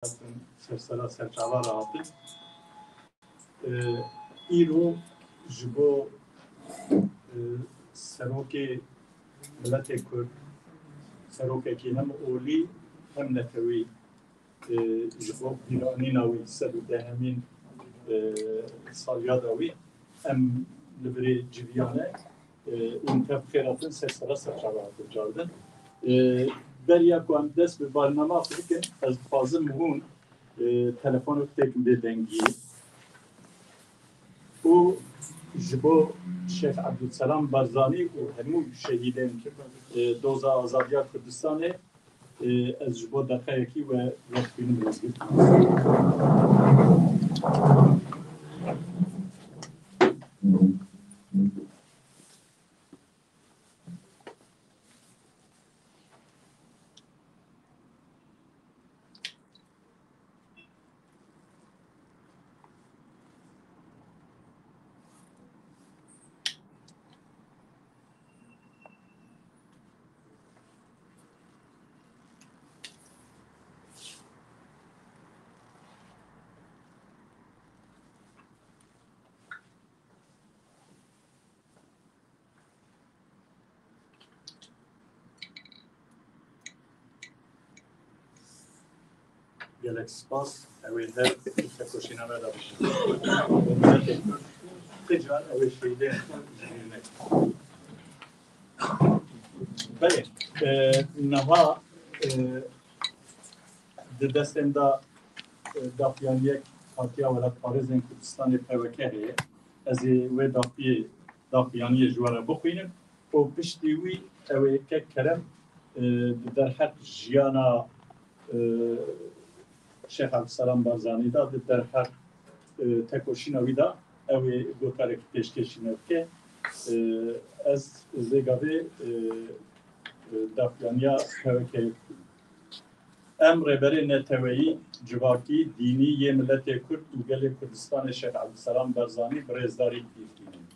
سلسله سرچاوه راحتی ایرو جبو سروک ملت کرد سروک که هم اولی هم نتوی جبو ایرانی نوی سد ده همین سالیاد اوی هم لبری جویانه اون تف خیراتن سلسله سرچاوه راحتی جاردن دریا کو هم دست به برنامه فکر از فازم هون تلفن رو تکم به دنگی و جبو شیخ عبدالسلام برزانی و همو شهیدین دوزا آزادیا کردستانه از جبو دقیقه یکی و وقت بینیم رزگید گلک سپاس اوی هر تکوشینا مدا بشه تجار اوی شیده بله نها دستم دا دافیان یک پارتیا ولد پارزن کردستان پیوکه از وی دافیانی جواره بخوینم و پشتی وی اوی که کرم در حق جیانا شیخ عبدالسلام برزانی دا در حق تکوشیناوی دا اوی گوتاره که پیشکشینه که از زیگاوی دافیانیا پیوکه امر بر نتوی جواکی دینی یه ملت کرد و گل کردستان شیخ عبدالسلام برزانی برزداری دیدیم.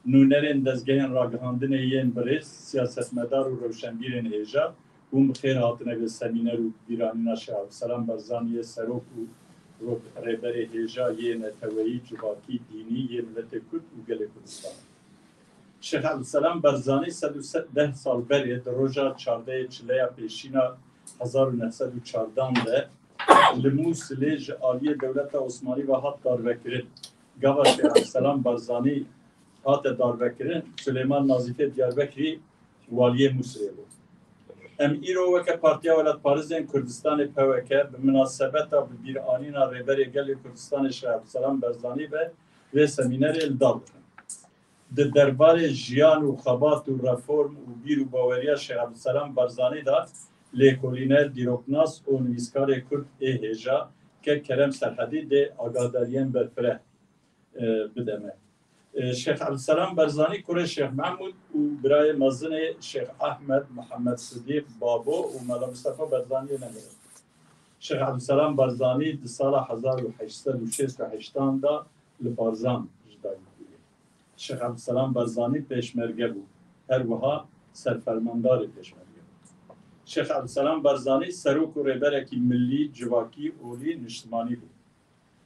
نونرین دزگهن راگهاندن یه برز سیاستمدار و روشنبیرین هیجا بوم خیر هاتنه به سمینر و بیرانینا شیخ عبدالسلام برزانی سروک و رهبر هیجا یه نتوی جواکی دینی یه ملت کرد و گل کردستان. شیخ عبدالسلام برزانی 110 سال برید روژا 14 چلیا پیشینا 1914 ده لموس لیج عالی دولت عثمانی و هات داروکرین گاوا شیخ عبدالسلام برزانی هات داروکرین سلیمان نازیفه دیاربکری والی موسری بود ام ایرو وکه پارتیا ولد پارزین کردستان پیوکه به مناسبت بیر آنینا ریبری گل کردستان شیخ عبدالسلام برزانی به و سمینر الدال در دربار جیان و خبات و رفرم و بیر و باوریا شیخ عبدالسلام برزانی داد لیکولینر دیروکناس و نویسکار کرد هیجا که کرم سرحدی ده آگاداریان برفره بدمه. شیخ عبدالسلام برزانی کره شیخ محمود و برای مزن شیخ احمد محمد صدیق بابو و مولا مصطفی برزانی نمیره. شیخ عبدالسلام برزانی در سال 1868 دا لبارزان جدایی بوده. شیخ عبدالسلام برزانی پیشمرگه بود. هر وها سرفرماندار پیشمرگه. شیخ عبدالسلام برزانی سروک و رهبرکی ملی جواکی اولی نشتمانی بود.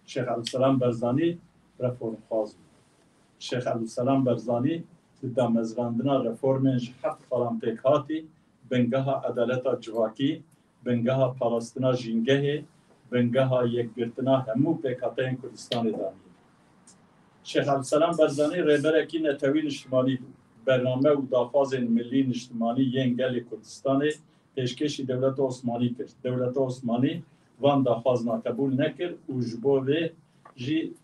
شیخ عبدالسلام برزانی رفرم خواز بود. شیخ عبدالسلام برزانی در مزراندنا رفرمنج حق فرامتک هاتی بنگاه عدالت جواکی بنگاه پاراستنا جینگه بنگاه یک گرتنا همو پیکاتین کردستان دانی. شیخ عبدالسلام برزانی رهبرکی نتوی نشتمانی بود. برنامه و دافاز ملی نشتمانی ینگل کردستان پیشکشی دولت عثمانی کرد. دولت عثمانی وان دافاز ناقبول نکرد و جبوه جی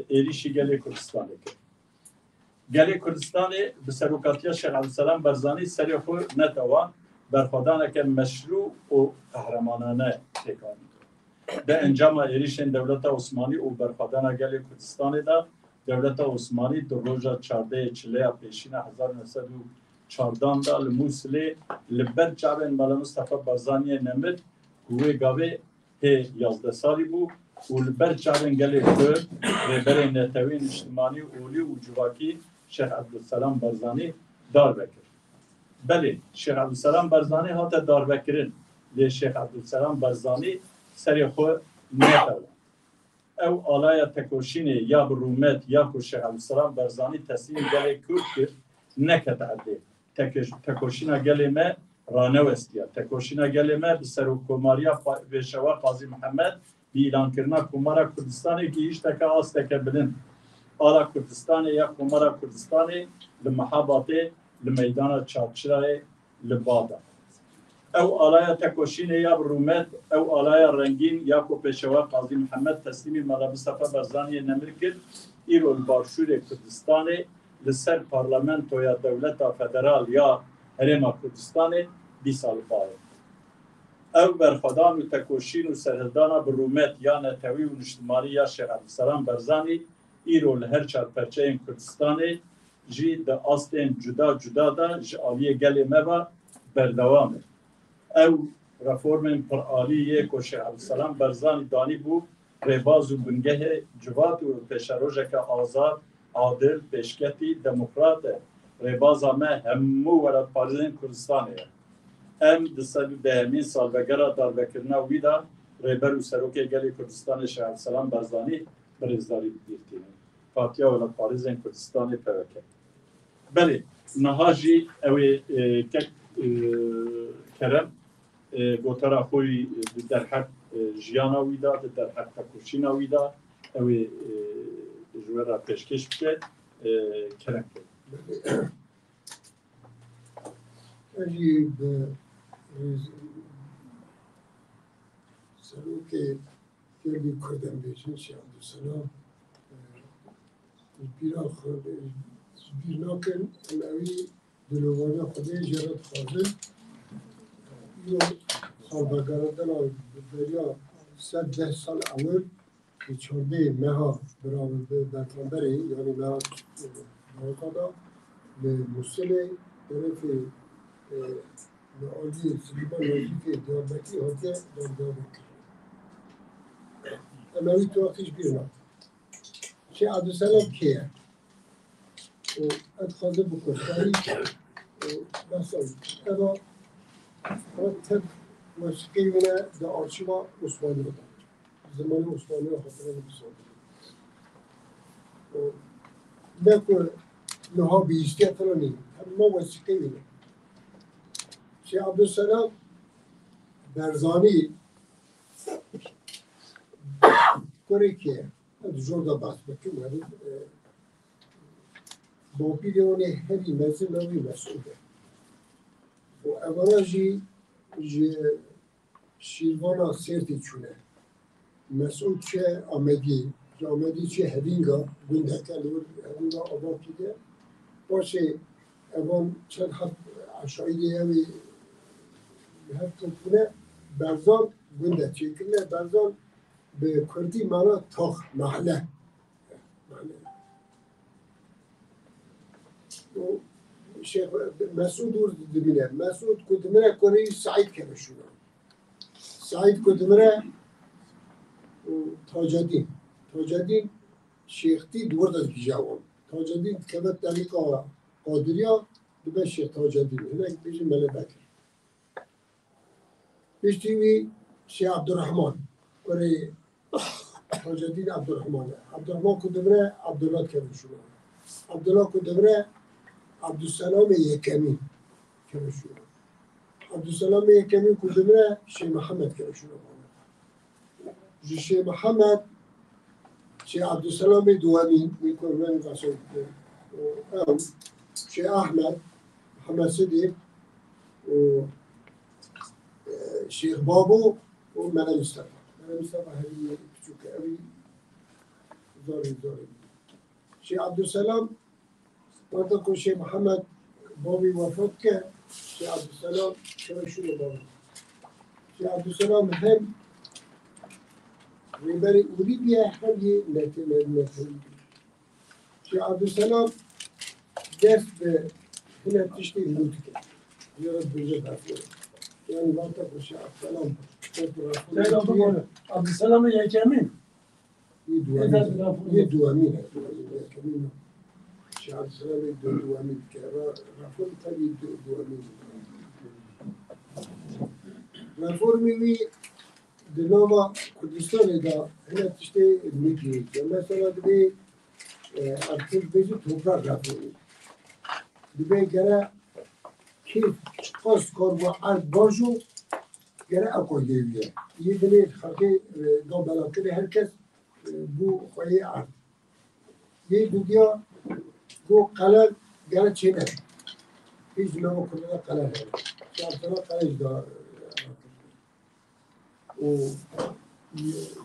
ایریشی گل کردستان کرد. گل کردستان به سروکاتیا شیخ عبدالسلام برزانی سری خود نتوان برخوادانه که مشروع و قهرمانانه تکانی کرد. به انجام ایریشن دولت عثمانی و برخوادانه گل کردستان دا دولت عثمانی در روژا 14 چلیا پیشین 1914 دا لموسلی لبر جابن مولا مصطفی برزانی نمد گوه گاوه 11 سالی بود و لبر جابن گلی کرد رهبر نتوی اجتماعی اولی و جواکی شیخ عبدالسلام برزانی دار بکر. بله شیخ عبدالسلام برزانی هات دار بکرین لی شیخ عبدالسلام برزانی سری خو نتاو او آلای تکوشین یا برومت یا کو شیخ عبدالسلام برزانی تسلیم گله کرد کرد نکت عده تکوشینا گله ما رانوستیا تکوشینا گله ما بسر و کماریا بشوا قاضی محمد بی اعلان کرنا کمارا کردستانی که هیچ تکا آس تکا بلند آلا کردستانی یا کمارا کردستانی لمحاباته لمیدان چارچرای لبادا او آلای تکوشین یا برومت او آلای رنگین یا کو پیشوا قاضی محمد تسلیمی مالا مصطفی برزانی نمر کرد ایرو البارشور کردستان لسر پارلمنت یا دولت فدرال یا هرم کردستان 20 سال بعد او برخدان و تکوشین و سرهدان برومت یا نتوی و نشتماری یا شیخ عبدالسلام برزانی ایرو لهر چار پرچه کردستان جی ده آستین جدا جدا دا جاوی گلی مبا بردوامه او رفورمن پر عالیه که شیخ عبدالسلام برزانی دانی بود ریباز و بنگه جوات و پیشروژه که آزاد عادل پیشکتی دموکرات ریباز همه همو ولد پارزین کردستانه ام دستد دهمین سال بگره دار بکرنا ویدا ریبر و سروک گلی کردستان شیخ عبدالسلام برزانی برزداری بیرتینه فاتیا ولد پارزین کردستان پوکه بله نهاجی اوی کرم گوتارا خوی در حد جیانا ویدا در حد تکوشینا ویدا اوی جوهر پیشکش بکد کرم کرد اجی به سلوک کردی کردن بیشن شیخ عبدالسلام بیرا خود بیرنا کن اوی دلوانه خوده جرات خازن یو سال بگردن بریا 110 سال اول که چورده مها برای برطانبری یعنی مها برطانبری به مسئله طرف آلی سلیبان وزیفه دیاربکی هاته داردابکی اماوی تو وقتش بیرنا شیخ عبدالسلام کیه؟ و ادخاذه بکشتاری بسایی اما تب موسیقی منه در آرشیوا عثمانی بودن زمان عثمانی را خاطره بسازد نکن نها بیستی اترانی اما موسیقی منه شیخ عبدالسلام برزانی کاری که جوردا بحث بکنم یعنی با پیلونی همی مزه نوی مسئوله و اولا جی شیروانا سرتی چونه مسئول چه آمدی چه هدینگا گنده کلور هدینگا آباد کده باشه اوان چند حد عشایی همی هفت کنه برزان گنده چه کنه برزان به کردی مانا تاخ محله شیخ مسعود ورد دمینه مسعود کدمره کاری سعید که بشونه سعید کدمره تاجدین شیختی دور داد جوان تاجدین کمت دلیقا قادریا به شیخ تاجدین هنگ بیشی مله بکر بیشتیوی شیخ عبدالرحمن کاری تاجدین عبدالرحمن کدمره عبدالله که بشونه عبدالله کدمره عبدالسلام یکمی کرشونه عبدالسلام یکمی کدومه شیخ محمد کرشونه شیخ محمد شیخ عبدالسلام دومی میکنن قصد او شیخ احمد محمد صدیق و شیخ بابو و من مصطفی همی چوکه اوی زاری شیخ عبدالسلام وقتی که شیخ محمد بابی وفات کرد شیخ عبدالسلام کرشون بابی شیخ عبدالسلام هم ریبر اولی بیه هم یه نتیل شیخ عبدالسلام دست به هنه تشتی لوت کرد یارد بوزه بفره یعنی وقتی که شیخ عبدالسلام عبدالسلام یکمی یه دوامینه شیخ عبدالسلام دوامین که رفت تبی دوامین رفورمی دنما کردستان دا هنر تشته میگی مثلا دبی ارتش بیشی توپrak رفتی دبی گره کی قصد کار و ارد باشو گره اکویه یه دنی خاطر دو بلاکه herkes bu خواهی ارد یه دنیا bu قلم گره چینه هیچ نام کنه قلم هست شامسنا قلم دا و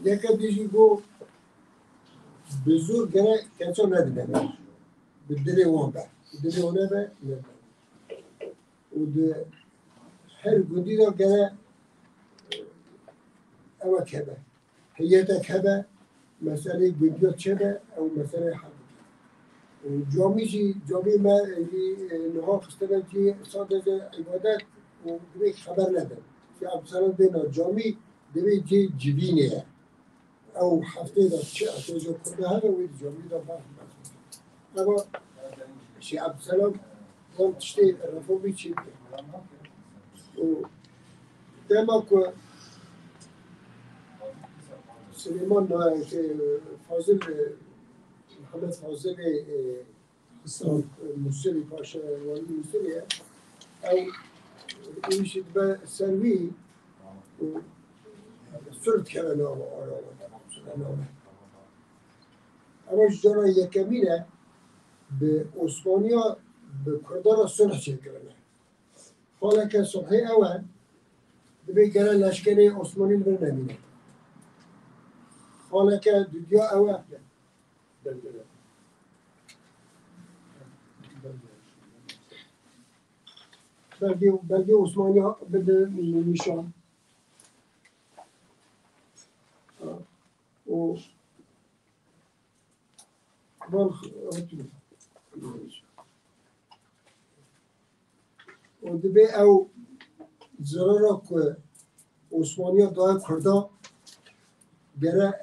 یکی دیشی bu به زور گره کچا ندیده به دلی وان به دلی وانه به و ده هر گودی دا گره اما که به هیئت که به مسئله گودی چه به او مسئله حق و جامی ما نها خستگم که ساده عبادت و دوی خبر ندارم که ابسالان بینا جامی دوی که جبینه او هفته دا چه اتوجه کنه هر وی جامی دا باید اما شی ابسالان وان تشتی رفومی چی و دما که سلیمان که فاضل محمد فاضل موسیقی پاشا ولی موسیقی او ایشید به سروی سرد کنه نامه اما جانا یکمینه به عثمانیا به کردان صلح چه کرده حالا که صبحی اول دبی گره لشکری عثمانی بر نمینه حالا که دنیا اول بلکه عثمانی ها بده نشان و و دبی او ضرورا که عثمانی ها دای کرده گره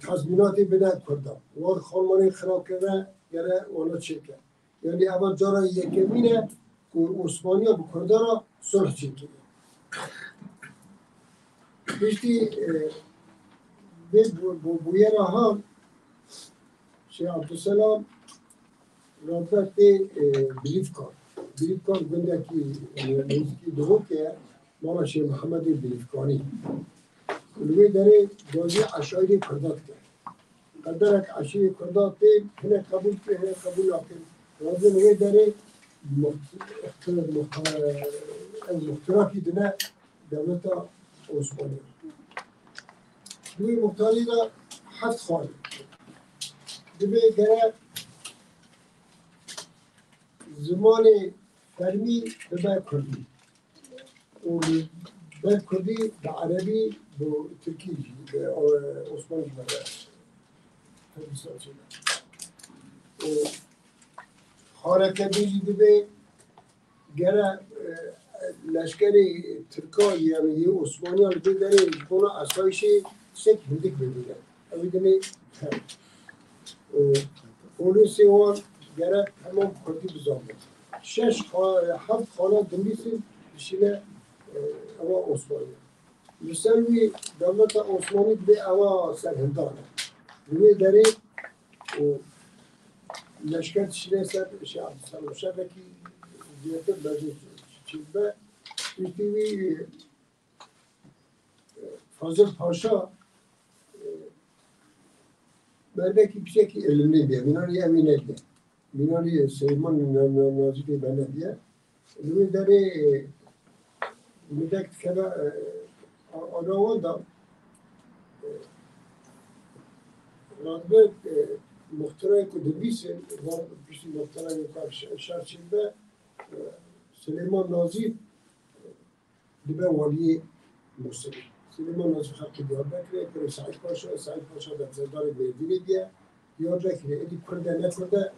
تضمیناتی بده کرده وار خانمانی خراب کرده گره وانا چه کرد یعنی اول جارا یکمینه که عثمانی ها به کرده را صلح چه کرده بیشتی بویه را هم شیخ عبدالسلام رابطه بلیف کار گنده که موسیقی دو که مالا شیخ محمد بلیفکانی کلوی داره بازی عشایری کردات کرد قدرک عشایری کردات تیم هنه قبول نکن رابطه نوی داره مختراکی دنه دولت عثمانی دوی مختاری دا 7 خواهی دبی گره زمان فرمی ببر کردی و بر کردی به عربی به ترکی به عثمانی بره و حرکت بیجی دبی گره لشکری ترکا یعنی یه عثمانی ها لبی داره جبونا اسایشی سک هندک ببینه اوی دنی پولیسی وان گره تمام کردی بزامه 7 خانه دنبیسی بشینه اما عثمانی مثلوی دولت عثمانی به اما سرهندانه روی داره و لشکر تشینه سر شعب سلوشبکی دیگه بجید چیزه بیشتری فاضل پاشا برده کی پیشه کی علمی بیه مینانی امینه بیه مینانی سلیمان نازی که بنده بیه روی داره میدک که آنوان دا رابطه مخترعی که دبیسه و پیشی مخترعی که شرچیده سلیمان نازی دبه والی موسیقی سلیمان نازی خلقی دیار بکره که سعید پاشا در زندان مردینی بیه دیار بکره ایدی کرده نکرده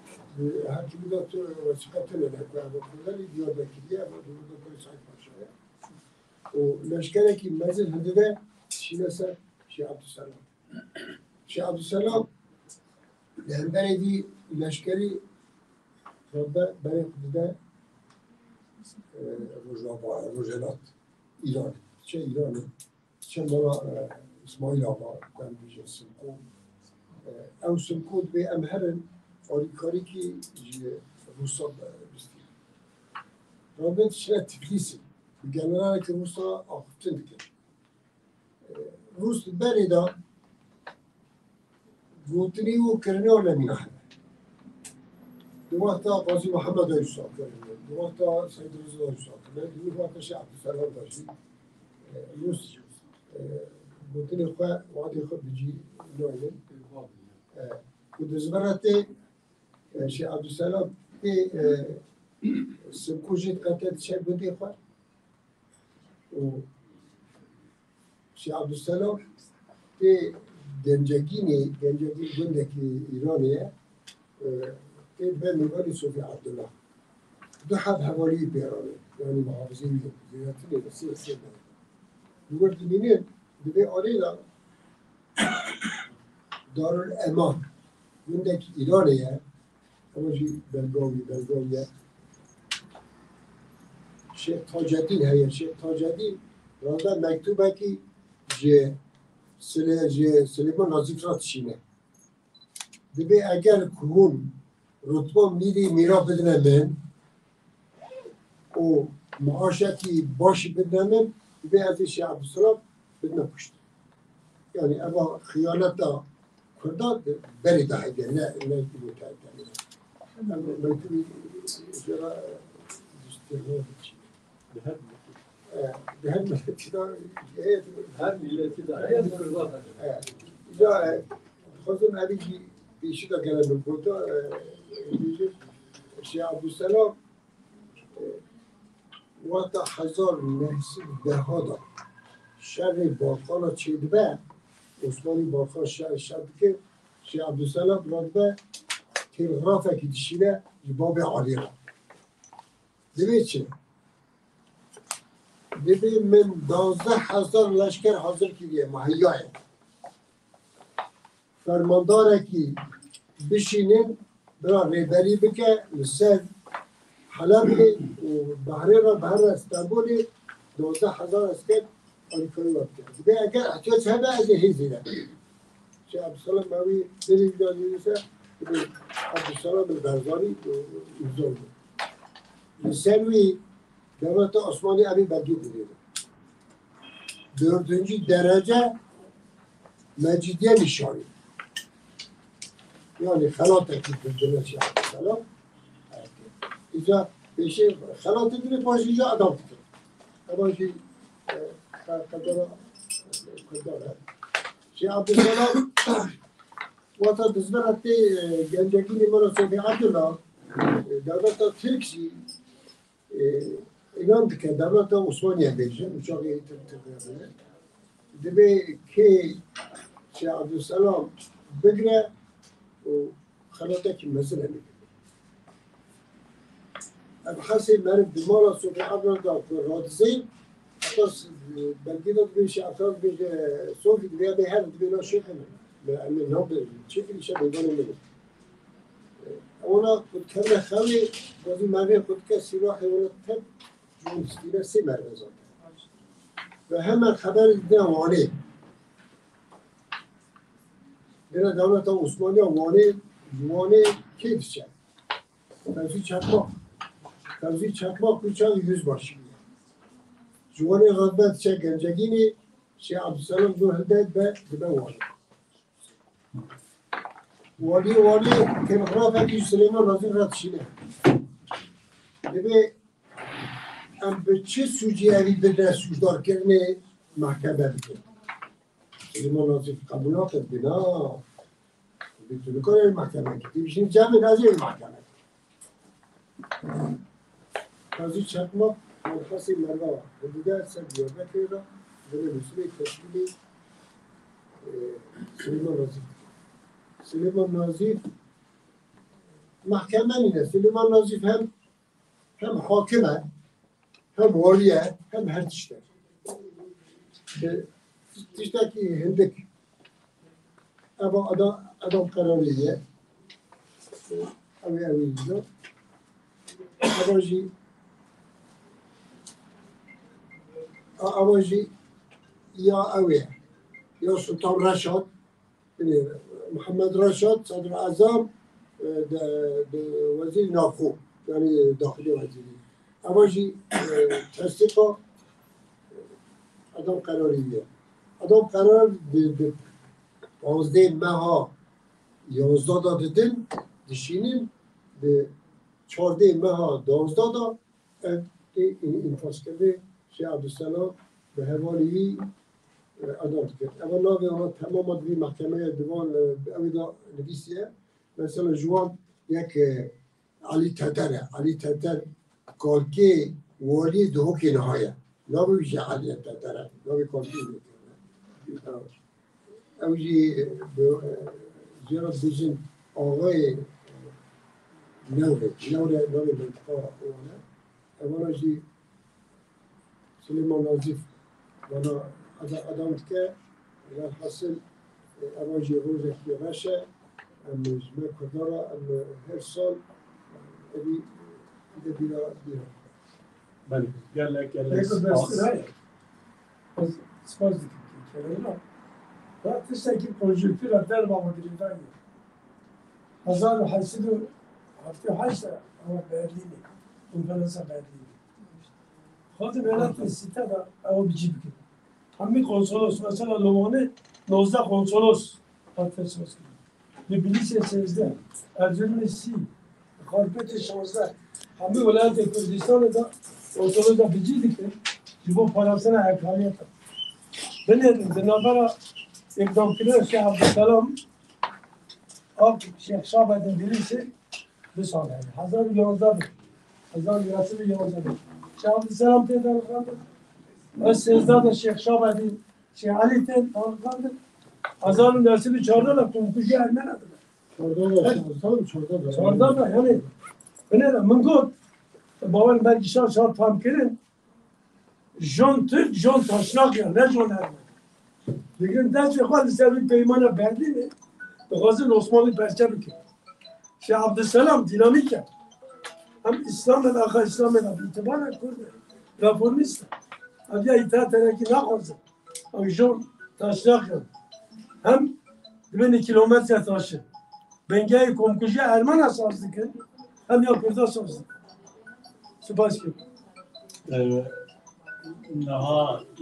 هر کی بیده تو وسیقه نکنه اما کردن دیار بکریه اما دورده کنه سعید پاشا و لشکره که مزل هنده شینه سر شیخ عبدالسلام شیخ عبدالسلام لهنبره دی لشکری رابطه برای خودده روجلات ایران چه ایرانه چند مرا اسماعیل آباد در بیجه سمکود او سمکود به امهرن آریکاری که روسا بستی رابط شده تفلیسی بگنرانه که روسا آخفتن دکن روس بری دا گوتنی و کرنه و نمینه دو وقتا قاضی محمد روسا کرنه دو وقتا سید رضا روسا کرنه دو وقتا شیخ عبدالسلام داشتی روس گوتنی خواه وعدی خود بجی نوعیه و دزبرت شیخ عبدالسلام سمکوجت قتل شیخ بودی خواه و شیخ عبدالسلام گنجگی گندکی ایرانیه به میوانی صوفی عبدالله دو حد حوالی پیرانه یعنی محافظی زیادتی بسیار سیده دوباره دمینه دوباره آلیلا دارالامان گندکی ایرانیه اما جی بلگاویه شیخ تاجدین هیه شیخ تاجدین رازده مکتوبه که سلیمان نازیف را تشینه دبی اگر کهون رتبه میرا بدنه من و معاشتی باشی بدنه من دبی از شیخ عبدالسلام بدنه پشت یعنی اما خیانت دا کرداد بری دا هیده نه متعد اما مکتوبی جرا دستیرها بچینه به هر ملتی دا هر ملتی داره اینجا خواستم علی بیشی دا کنم بکنتا شیخ عبدالسلام وقتا 1910 شر باقانا چید به عثمانی باقا شد که شیخ عبدالسلام راد به تلغرافه که دشیده باب عالی را دوید چه؟ دوید من 12,000 لشکر حاضر کردیه مهیاه فرمانداره که بشینین برا ریبری بکه لسر حلب و بحری را بحر استانبولی 12,000 اسکر آریکایی وقت کرد به اگر احتیاج همه از هیزی ده چه عبدالسلام باوی بری بیدازی نیسه عبدالسلام برزانی و ایزون بود لسروی دولت عثمانی ابی بدی بودید dördüncü derece Mecidiye nişanı. Yani halat ettiğinde Şeyh Abdülselam. İza beşi halat edilip başlıca adam tutur. Ama şey kadara Şeyh Abdülselam vata dizber etti genceki numara Sofi Abdullah devlette Türkçi inandı ki devlette Osmaniye vereceğim. Uçağı eğitim tıklayabilir. Dedi ki Şeyh Abdülselam bigre o halataki mesele mi? Abhasi merib dimala Sofi Abdullah radizeyim. Hatta belki de bir şey atar bir Sofi diye bir her bir şey mi? Ben ne yapayım? Çekil işe beygane ona kutkarla khali bazı merve kutkar silah hayvanat جون استیله سه مرد زد و همه خبر دیدن وانه دیدن دولت عثمانی وانه کیف شد توزیع چکماک کوچه 100 باشی جوانه غضبت چه گنجگینی شیخ عبدالسلام دو هدایت به دبه وانی تلغراف اکی سلیمان ناظر را تشینه دبه ام به چه سوجی اوی بدن سوجدار کرنه محکمه بکن سلیمان ناظر قبولات بنا بیتونه کنه محکمه کتی بشین جمع نازی محکمه تازی چکما مرخصی مرگا حدوده سر بیارده کرده دنه مسئولی تشکیلی سلیمان ناظر محکمه نینه سلیمان ناظر هم حاکمه هم والیه هم هر تشته تشته که هندک اما ادام قراریه اوی ایزا اواجی یا اوه یا سلطان رشاد یعنی محمد رشاد صدر اعظم وزیر ناخو یعنی داخلی وزیری اما جی تصدیقا ادام قراریه ادام قرار به 15 ماه 11 دادن دشینیم به 14 ماه 12 دا این فاسکده شیخ عبدالسلام به حوالی ادام کرد اما ناوی آن تمام دوی محکمه دیوان اویدا نویسیه مثلا جوان یک علی تتر کالکی والی دهوکی نهایه ناوی بیشه علی تتره ناوی کالکی اوجی زیاد بیشین آقای نوره منطقه اوانه اولا جی سلیمان نازیف وانا ادام که حاصل اولا جی روز احتیاغشه ام جمعه کدارا ام هر سال ابی بیرا بله گلک Ecco, سپاس sposti che no. Ma tu sai che congiuntura d'erba ma dell'Italia. Hazar hasidu hafte haşta ama Berlin'i. Konferansa Berlin'i. Xadı velat site da o bici bikin. Hammi konsolos mesela Lomone 19 konsolos patresos. Tbilisi 16 Erzurum 30 Kharpet 16 Hammi vilayet Kürdistan'da konsolos da bici dikin. Bu parasına ekaliyet. Ben de nabara ekdam kilo Şeyh Abdülselam Ak Şeyh Şahbet'in birisi bir saniye. 1011 Şeyh Abdülselam teyden kaldı. Özsezda da Şeyh Şahbet'in Şeyh Ali teyden kaldı. Hazar'ın dersini çağırdılar. Kumkucu Ermen adılar. Çağırdılar da yani. Ben de mıngot. Baban ben işler şart tam kirin. John Türk, John Taşnak ya, ne John Ermen. Bugün ders yapar, bir peymana verdi mi? Gazın Osmanlı perçem ki. Şeyh Abdülselam dinamik ya. Hem İslam'la akar İslam'la itibaren kurdu. Reformist. Abi ya itaat ederek ne kalsın? Abi John Taşnak ya. Hem 20 kilometre taşı. Bengeyi komkucu Ermen asazdı ki. Hem yapırdı asazdı. Sübhaşkı. نها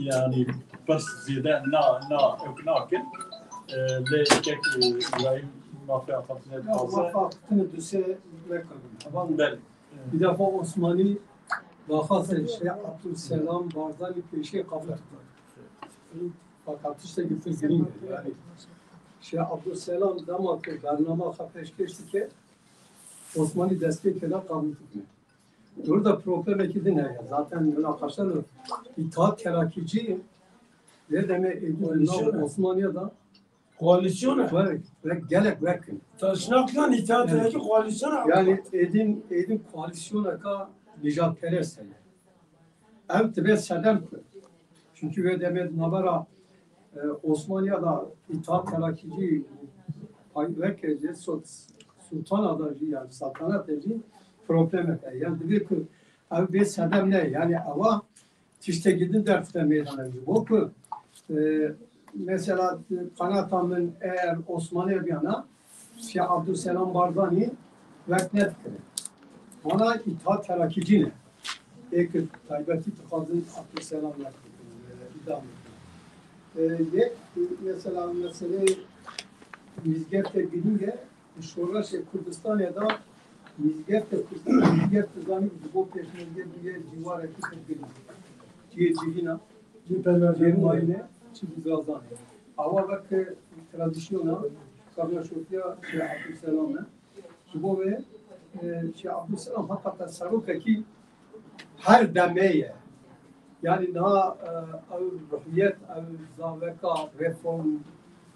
يعني بس زيادة نا اكناكن ليك إبراهيم ما في أخذنا الحاضر Muvaffakatını düse bırakalım. Tamam mı? بل Bir defa Osmani vakası Şeyh Abdülselam Barzani peşe kabul tutar. Fakat işte getirdiğin yani Şeyh Abdülselam damatı Bernama peşkeşti ki Osmani destekler kabul tutmuyor. Burada problem ekidi ne ya? Zaten münakaşalar itaat terakici ne demek Osmanlı'da Koalisyona. ve gelek vekin. Taşnakla itaat ederek koalisyona. Yani edin koalisyona ka Nicat Perest hele. Ev tibe sedem kı. Çünkü ve demet nabara Osmanlı'da itaat terakici vekilci sultan adacı yani saltanat edici problem yok. Yani dedi ki ev bir sedem ne? Yani ava işte gidin derste meydana gibi. Bu ki mesela Kanatam'ın eğer Osmanlı'ya bir yana Şeyh Abdülselam Barzani veknet kırı. Ona itaat terakici ne? Peki Taybeti Tıkaz'ın Abdülselam idam ediyor. Mesela Mizget'te gidince sonra Kürdistan'da Mizget zani bu peşinde bir civar ekip geliyor. Cihina, Cihina, Çibuzazan. Ama bak tradisyona karşılaşıyor Şeyh Abdülselam'la. Bu ve Şeyh Abdülselam hatta tasarruf ki her demeye yani daha ruhiyet, zaveka, reform,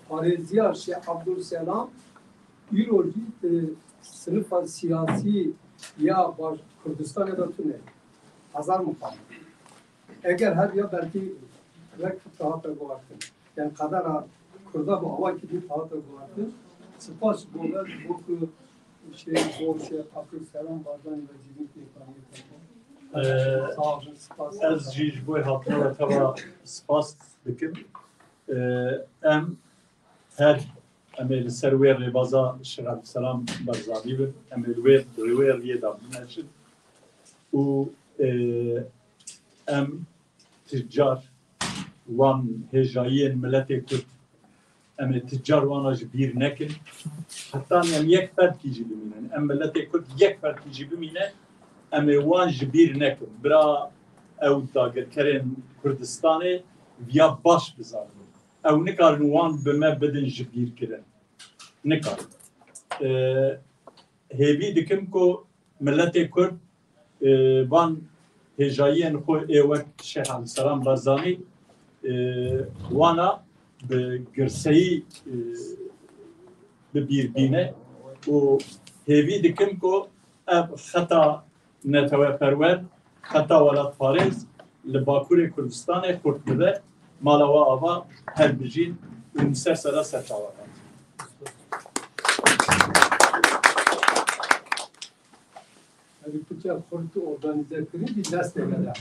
Parizya Şeyh Abdülselam İroji sınıf siyasi ya baş Kürdistan'a da tüne hazar mukam. Eğer her ya belki vakit daha da vardı. Yani kadar Kürda bu hava ki daha da vardı. Spas bu Abdülselam bazen ve cibin yapıyor. Sağ olun, spas. Ez jî ji bo hatine ve teva spas dikim. Em her em ê li ser wê rêbaza Şêx Abdüselam Barzanî bin. Em ê li wê rêyê da bineşin. û em tîcar wan hêjayiyên miletê Kurd em ê tîcar wana ji bîr nekin. Heta em yek ferdkî jî bimînin. Em miletê Kurd yek ferdkî jî bimîne em ê wan ji bîr nekin. Bira ew dagirkerên Kurdistanê viya baş bizanin. Ew nikarin wan bi me bidin ji bîrkirin. Nikarin. Hêvî dikim ku miletê Kurd van hêjayiyên xwe ê wek Şêx Abdüselam Barzanî wana bi girseyî bibîrbîne û hêvî dikim ku ev xeta neteweperwer, xeta welatparêz li Bakurê Kurdistanê xurt bibe, mala we ava her bijîn û ser sera serçawe kat. Yani Türkçe kurdu organize kırınca dest evvel.